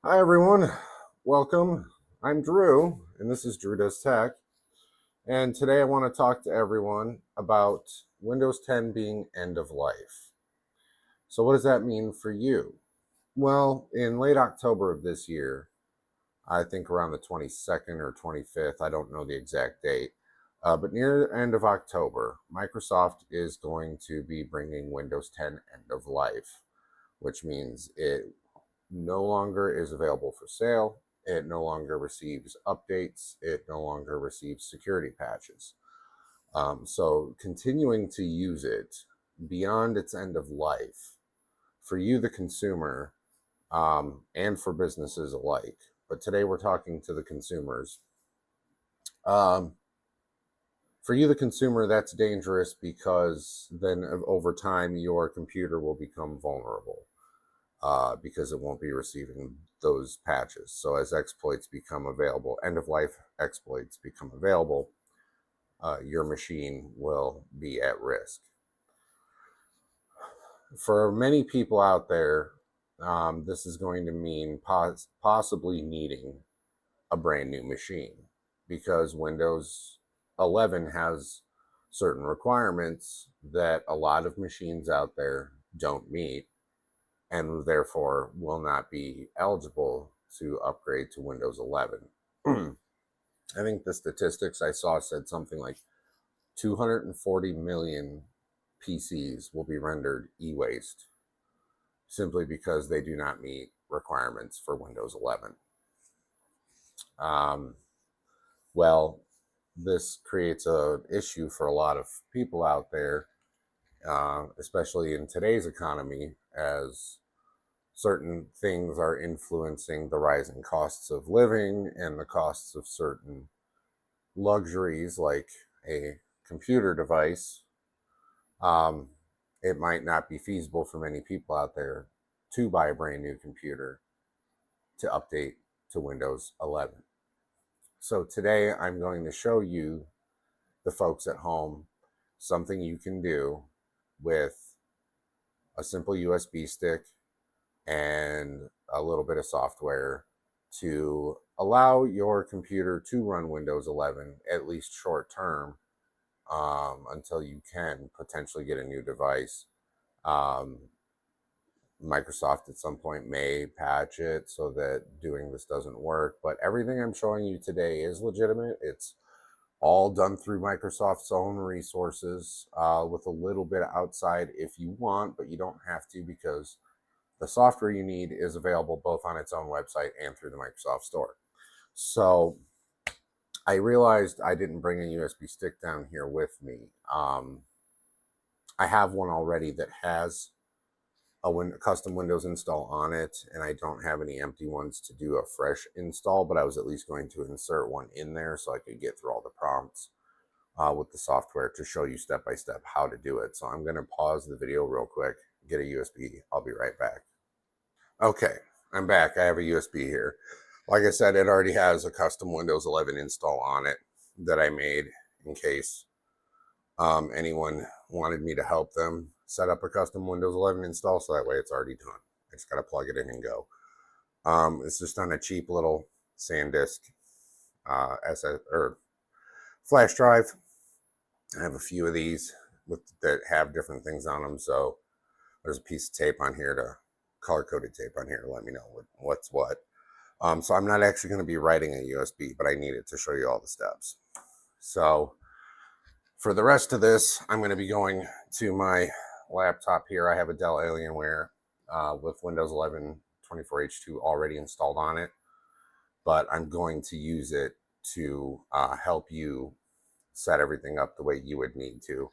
Hi everyone, welcome. I'm Drew, and this is Drew Does Tech. And today I want to talk to everyone about Windows 10 being end of life. So, what does that mean for you? Well, in late October of this year, I think around the 22nd or 25th, I don't know the exact date, but near the end of October, Microsoft is going to be bringing Windows 10 end of life, which means it no longer is available for sale. It no longer receives updates. It no longer receives security patches. So continuing to use it beyond its end of life for you, the consumer, and for businesses alike. But today we're talking to the consumers. Um, for you, the consumer, that's dangerous because then over time your computer will become vulnerable. Because it won't be receiving those patches. So as exploits become available, end of life exploits become available, your machine will be at risk. For many people out there, this is going to mean possibly needing a brand new machine because Windows 11 has certain requirements that a lot of machines out there don't meet and therefore will not be eligible to upgrade to Windows 11. I think the statistics I saw said something like 240 million PCs will be rendered e waste simply because they do not meet requirements for Windows 11. Um, well, this creates an issue for a lot of people out there, especially in today's economy, as certain things are influencing the rising costs of living and the costs of certain luxuries like a computer device. um, it might not be feasible for many people out there to buy a brand new computer to update to Windows 11. So today I'm going to show you, the folks at home, something you can do with a simple USB stick and a little bit of software to allow your computer to run Windows 11, at least short term, until you can potentially get a new device. Um, Microsoft at some point may patch it so that doing this doesn't work, but everything I'm showing you today is legitimate. It's all done through Microsoft's own resources, with a little bit outside if you want, but you don't have to because the software you need is available both on its own website and through the Microsoft Store. So I realized I didn't bring a USB stick down here with me. I have one already that has a custom Windows install on it, and I don't have any empty ones to do a fresh install, but I was at least going to insert one in there so I could get through all the prompts with the software to show you step by step how to do it. So I'm going to pause the video real quick, get a USB. I'll be right back. Okay, I'm back. I have a USB here. Like I said, it already has a custom Windows 11 install on it that I made in case anyone wanted me to help them set up a custom Windows 11 install, so that way it's already done. I just got to plug it in and go. It's just on a cheap little SanDisk SS or flash drive. I have a few of these that have different things on them, so there's a piece of tape on here to color coded tape on here to let me know what's what. So I'm not actually going to be writing a USB, but I need it to show you all the steps. So for the rest of this, I'm going to be going to my laptop here. I have a Dell Alienware with Windows 11 24H2 already installed on it, but I'm going to use it to help you set everything up the way you would need to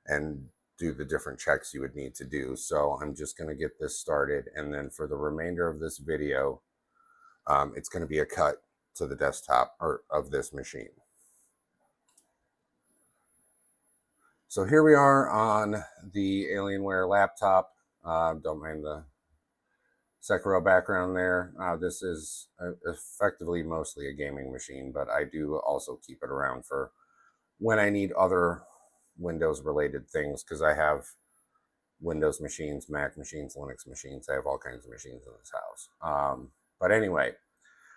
and do the different checks you would need to do. So I'm just going to get this started, and then for the remainder of this video, it's going to be a cut to the desktop or of this machine. So here we are on the Alienware laptop. Don't mind the Sekiro background there. This is effectively mostly a gaming machine, but I do also keep it around for when I need other Windows related things, because I have Windows machines, Mac machines, Linux machines. I have all kinds of machines in this house. But anyway,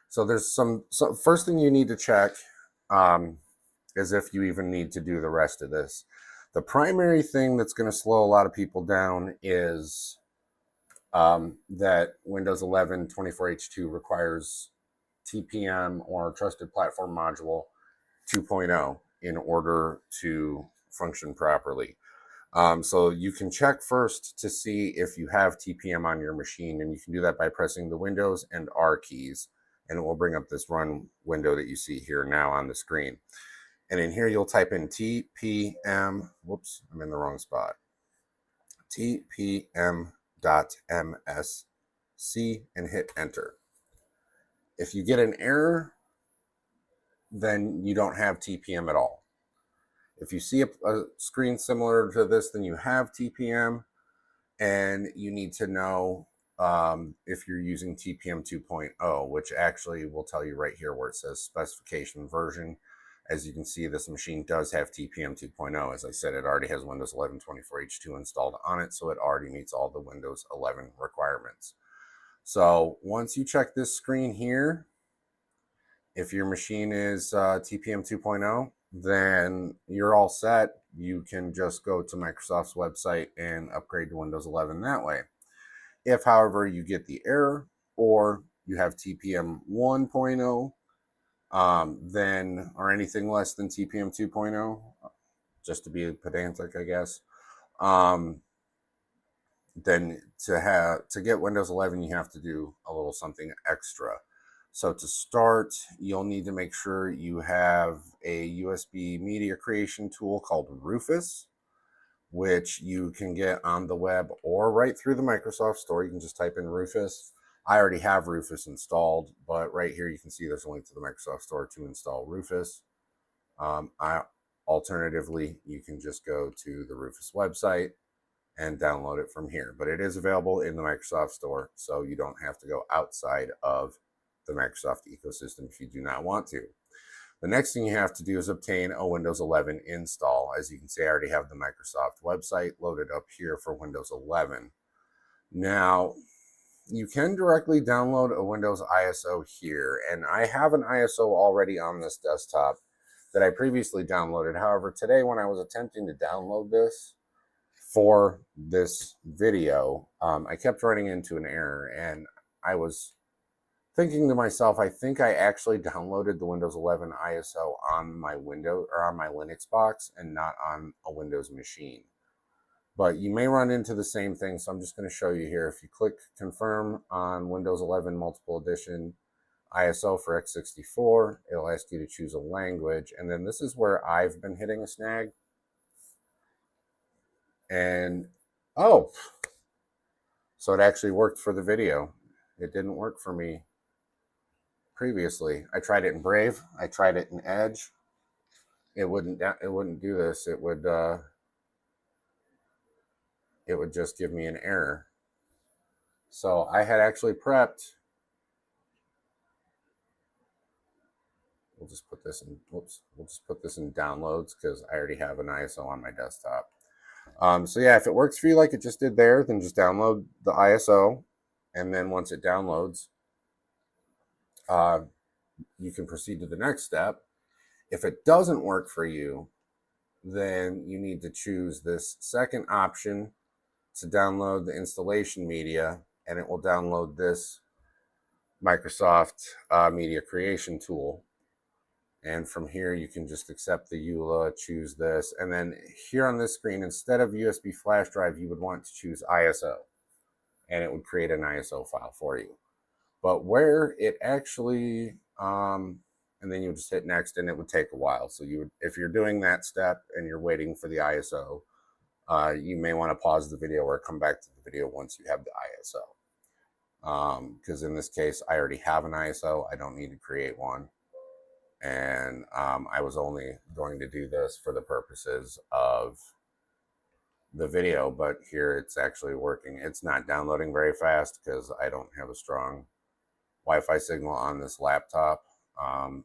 so there's so first thing you need to check is if you even need to do the rest of this. The primary thing that's going to slow a lot of people down is that Windows 11 24H2 requires TPM, or Trusted Platform Module 2.0, in order to function properly. So you can check first to see if you have TPM on your machine, and you can do that by pressing the Windows and R keys, and it will bring up this run window that you see here now on the screen. And in here, you'll type in TPM, whoops, I'm in the wrong spot, TPM.msc, and hit enter. If you get an error, then you don't have TPM at all. If you see a screen similar to this, then you have TPM, and you need to know if you're using TPM 2.0, which actually will tell you right here where it says specification version. As you can see, this machine does have TPM 2.0. As I said, it already has Windows 11 24H2 installed on it, so it already meets all the Windows 11 requirements. So once you check this screen here, if your machine is TPM 2.0, then you're all set. You can just go to Microsoft's website and upgrade to Windows 11 that way. If, however, you get the error, or you have TPM 1.0, then, or anything less than TPM 2.0, just to be pedantic, I guess, then to get Windows 11, you have to do a little something extra. So to start, you'll need to make sure you have a USB media creation tool called Rufus, which you can get on the web or right through the Microsoft Store. You can just type in Rufus. I already have Rufus installed, but right here you can see there's a link to the Microsoft Store to install Rufus. Alternatively, you can just go to the Rufus website and download it from here. But it is available in the Microsoft Store, so you don't have to go outside of the Microsoft ecosystem if you do not want to. The next thing you have to do is obtain a Windows 11 install. As you can see, I already have the Microsoft website loaded up here for Windows 11. Now, you can directly download a Windows ISO here, and I have an ISO already on this desktop that I previously downloaded. However, today when I was attempting to download this for this video, I kept running into an error, and I was thinking to myself, I think I actually downloaded the Windows 11 ISO on my Linux box and not on a Windows machine. But you may run into the same thing, so I'm just going to show you here. If you click confirm on Windows 11 multiple edition ISO for x64, it'll ask you to choose a language, and then this is where I've been hitting a snag. And oh, so it actually worked for the video. It didn't work for me previously. I tried it in Brave. I tried it in Edge. It wouldn't do this. It would just give me an error. So I had actually prepped. We'll just put this in. Whoops. We'll just put this in downloads because I already have an ISO on my desktop. So yeah, if it works for you like it just did there, then just download the ISO, and then once it downloads, you can proceed to the next step. If it doesn't work for you, then you need to choose this second option to download the installation media, and it will download this Microsoft media creation tool. And from here, you can just accept the EULA, choose this, and then here on this screen, instead of USB flash drive, you would want to choose ISO, and it would create an ISO file for you. But where it actually, and then you would just hit next, and it would take a while. So you would, if you're doing that step and you're waiting for the ISO, you may want to pause the video or come back to the video once you have the ISO. Because in this case, I already have an ISO. I don't need to create one. And I was only going to do this for the purposes of the video, but here it's actually working. It's not downloading very fast because I don't have a strong Wi-Fi signal on this laptop.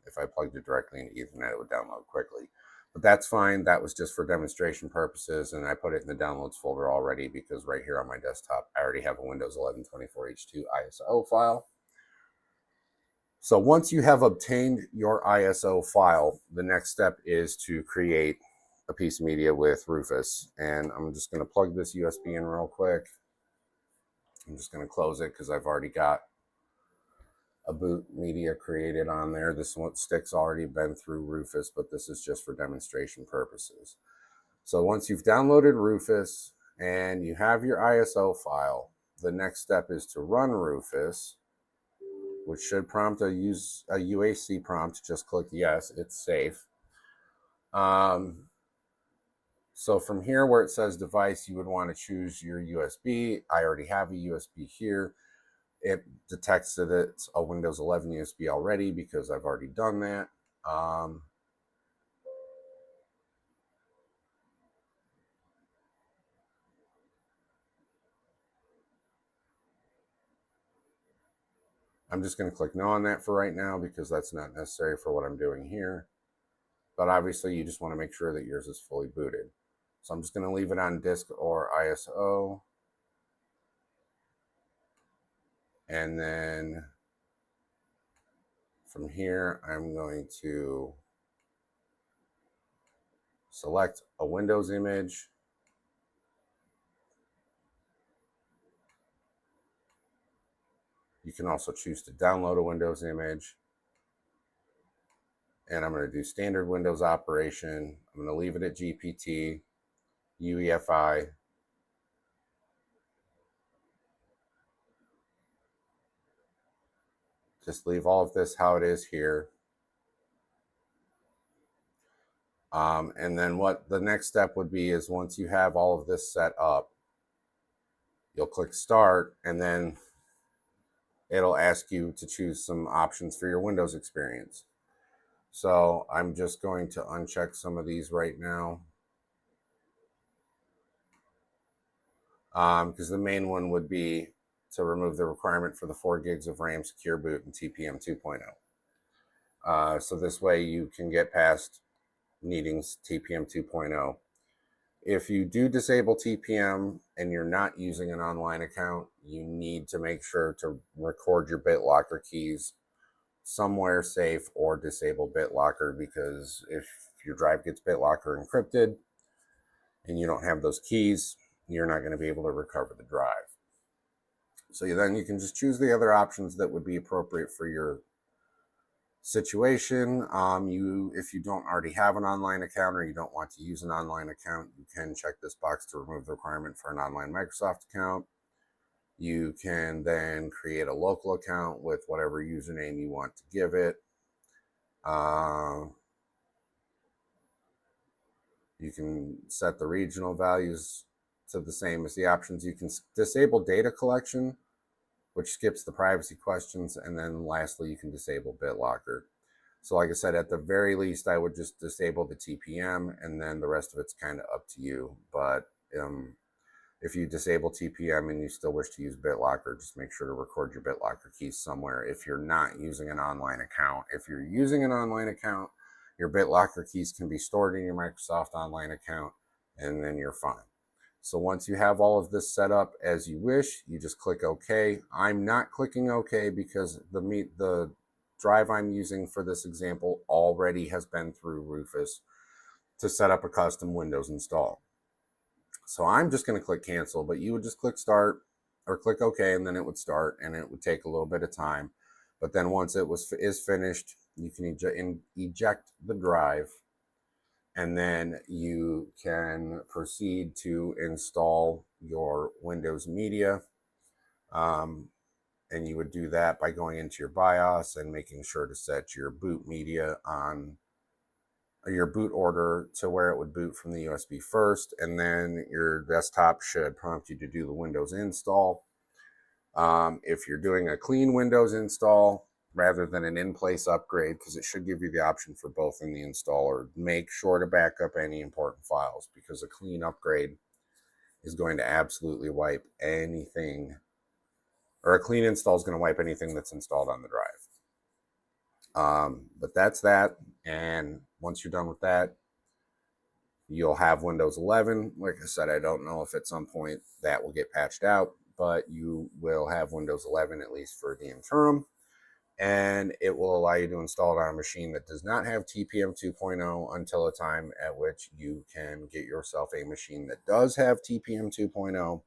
If I plugged it directly into Ethernet, it would download quickly. But that's fine. That was just for demonstration purposes, and I put it in the downloads folder already because right here on my desktop, I already have a Windows 11 24H2 ISO file. So once you have obtained your ISO file, the next step is to create a piece of media with Rufus. And I'm just going to plug this USB in real quick. I'm just going to close it because I've already got a boot media created on there. This one stick's already been through Rufus, but this is just for demonstration purposes. So once you've downloaded Rufus and you have your ISO file, the next step is to run Rufus, which should prompt a UAC prompt. Just click yes, it's safe. So from here where it says device, you would want to choose your USB. I already have a USB here. It detects that it's a Windows 11 USB already because I've already done that. I'm just going to click no on that for right now because that's not necessary for what I'm doing here. But obviously you just want to make sure that yours is fully booted. So I'm just going to leave it on disk or ISO. And then from here, I'm going to select a Windows image. You can also choose to download a Windows image. And I'm going to do standard Windows operation. I'm going to leave it at GPT, UEFI. Just leave all of this how it is here. And then what the next step would be is once you have all of this set up, you'll click start, and then it'll ask you to choose some options for your Windows experience. So I'm just going to uncheck some of these right now. Because the main one would be to remove the requirement for the 4 gigs of RAM, secure boot, and TPM 2.0. So this way you can get past needing TPM 2.0. If you do disable TPM and you're not using an online account, you need to make sure to record your BitLocker keys somewhere safe or disable BitLocker, because if your drive gets BitLocker encrypted and you don't have those keys, you're not going to be able to recover the drive. So then you can just choose the other options that would be appropriate for your situation. If you don't already have an online account or you don't want to use an online account, you can check this box to remove the requirement for an online Microsoft account. You can then create a local account with whatever username you want to give it. You can set the regional values to the same as the options. You can disable data collection, which skips the privacy questions. And then lastly, you can disable BitLocker. So like I said, at the very least, I would just disable the TPM, and then the rest of it's kind of up to you. But if you disable TPM and you still wish to use BitLocker, just make sure to record your BitLocker keys somewhere if you're not using an online account. If you're using an online account, your BitLocker keys can be stored in your Microsoft Online account, and then you're fine. So once you have all of this set up as you wish, you just click OK. I'm not clicking OK because the drive I'm using for this example already has been through Rufus to set up a custom Windows install. So I'm just going to click cancel, but you would just click start or click OK, and then it would start, and it would take a little bit of time. But then once it is finished, you can eject the drive, and then you can proceed to install your Windows media. And you would do that by going into your BIOS and making sure to set your boot media on your boot order to where it would boot from the USB first, and then your desktop should prompt you to do the Windows install. If you're doing a clean Windows install rather than an in-place upgrade, because it should give you the option for both in the installer, make sure to back up any important files, because a clean upgrade is going to absolutely wipe anything, or a clean install is going to wipe anything that's installed on the drive. But that's that. And once you're done with that, you'll have Windows 11. Like I said, I don't know if at some point that will get patched out, but you will have Windows 11 at least for the interim. and it will allow you to install it on a machine that does not have TPM 2.0 until a time at which you can get yourself a machine that does have TPM 2.0.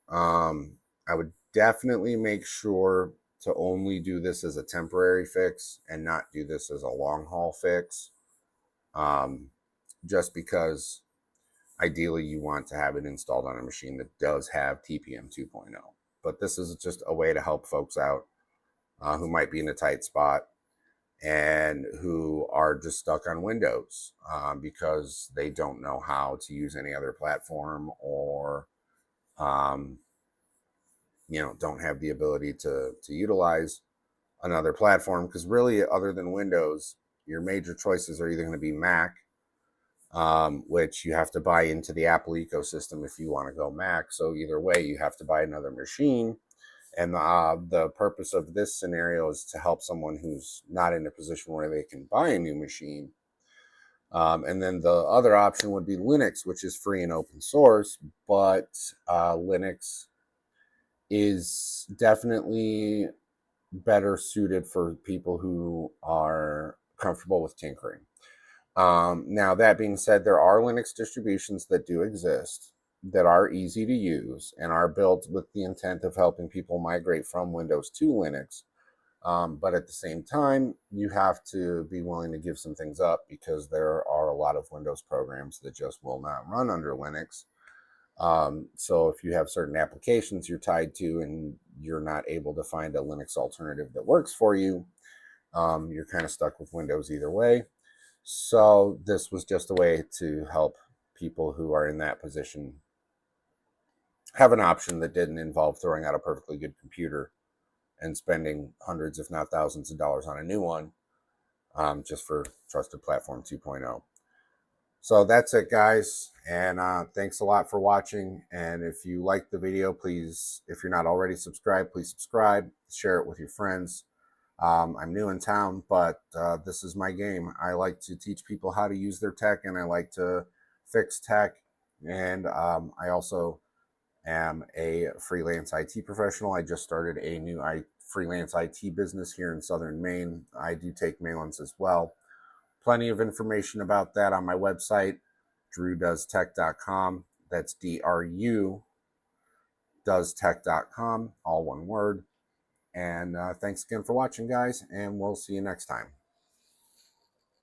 I would definitely make sure to only do this as a temporary fix and not do this as a long haul fix. Just because ideally you want to have it installed on a machine that does have TPM 2.0. But this is just a way to help folks out who might be in a tight spot and who are just stuck on Windows because they don't know how to use any other platform, or um, don't have the ability to utilize another platform, because really, other than Windows, your major choices are either going to be Mac, which you have to buy into the Apple ecosystem if you want to go Mac. So either way, you have to buy another machine. And the purpose of this scenario is to help someone who's not in a position where they can buy a new machine. And then the other option would be Linux, which is free and open source, but Linux is definitely better suited for people who are comfortable with tinkering. Now, that being said, there are Linux distributions that do exist that are easy to use and are built with the intent of helping people migrate from Windows to Linux. But at the same time, you have to be willing to give some things up, because there are a lot of Windows programs that just will not run under Linux. So if you have certain applications you're tied to and you're not able to find a Linux alternative that works for you, you're kind of stuck with Windows either way. So this was just a way to help people who are in that position have an option that didn't involve throwing out a perfectly good computer and spending hundreds, if not thousands of dollars on a new one, just for Trusted Platform 2.0. So that's it, guys. And thanks a lot for watching. And if you liked the video, please, if you're not already subscribed, please subscribe, share it with your friends. I'm new in town, but this is my game. I like to teach people how to use their tech, and I like to fix tech. And I also am a freelance IT professional. I just started a new freelance IT business here in Southern Maine. I do take mailings as well. Plenty of information about that on my website, drewdoestech.com. That's DRU doestech.com, all one word. And thanks again for watching, guys, and we'll see you next time.